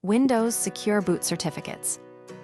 Windows Secure Boot Certificates,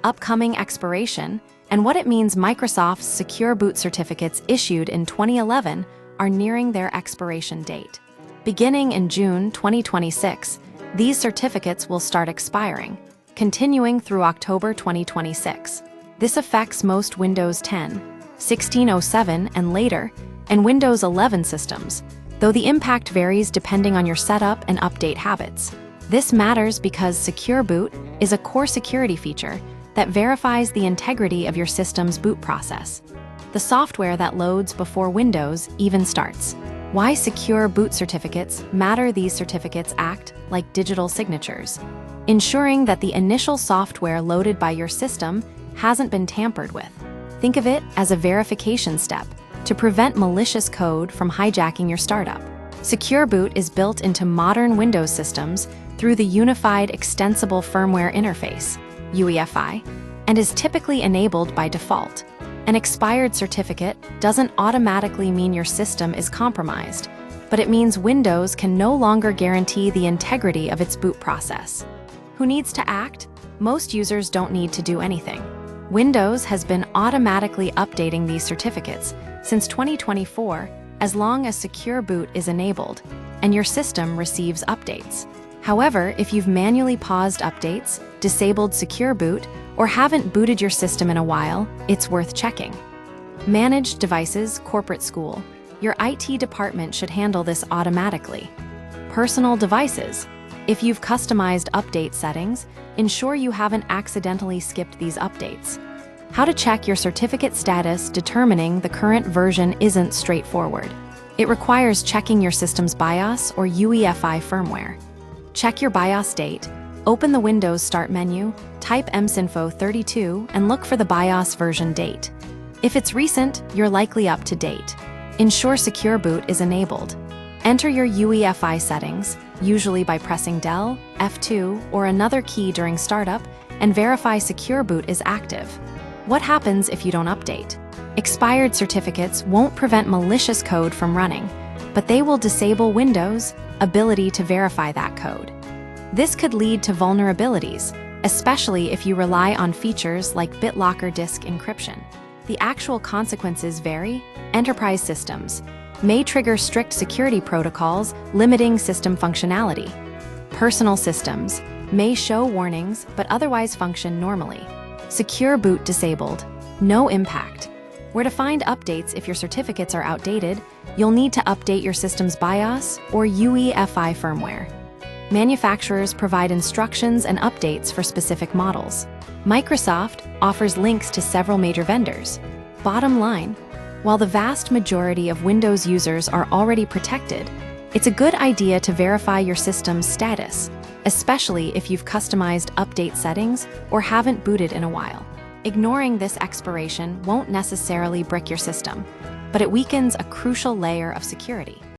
upcoming expiration, and what it means. Microsoft's Secure Boot Certificates issued in 2011 are nearing their expiration date. Beginning in June 2026, these certificates will start expiring, continuing through October 2026. This affects most Windows 10, 1607 and later, and Windows 11 systems, though the impact varies depending on your setup and update habits. This matters because Secure Boot is a core security feature that verifies the integrity of your system's boot process, the software that loads before Windows even starts. Why Secure Boot Certificates matter. These certificates act like digital signatures, ensuring that the initial software loaded by your system hasn't been tampered with. Think of it as a verification step to prevent malicious code from hijacking your startup. Secure Boot is built into modern Windows systems through the Unified Extensible Firmware Interface, UEFI, and is typically enabled by default. An expired certificate doesn't automatically mean your system is compromised, but it means Windows can no longer guarantee the integrity of its boot process. Who needs to act? Most users don't need to do anything. Windows has been automatically updating these certificates since 2024 as long as Secure Boot is enabled and your system receives updates. However, if you've manually paused updates, disabled Secure Boot, or haven't booted your system in a while, it's worth checking. Managed devices, corporate school. Your IT department should handle this automatically. Personal devices. If you've customized update settings, ensure you haven't accidentally skipped these updates. How to check your certificate status. Determining the current version isn't straightforward. It requires checking your system's BIOS or UEFI firmware. Check your BIOS date, open the Windows Start menu, type msinfo32 and look for the BIOS version date. If it's recent, you're likely up to date. Ensure Secure Boot is enabled. Enter your UEFI settings, usually by pressing Del, F2, or another key during startup, and verify Secure Boot is active. What happens if you don't update? Expired certificates won't prevent malicious code from running, but they will disable Windows' ability to verify that code. This could lead to vulnerabilities, especially if you rely on features like BitLocker disk encryption. The actual consequences vary. Enterprise systems may trigger strict security protocols limiting system functionality. Personal systems may show warnings but otherwise function normally. Secure Boot disabled. No impact. Where to find updates. If your certificates are outdated, you'll need to update your system's BIOS or UEFI firmware. Manufacturers provide instructions and updates for specific models. Microsoft offers links to several major vendors. Bottom line, while the vast majority of Windows users are already protected, it's a good idea to verify your system's status, especially if you've customized update settings or haven't booted in a while. Ignoring this expiration won't necessarily brick your system, but it weakens a crucial layer of security.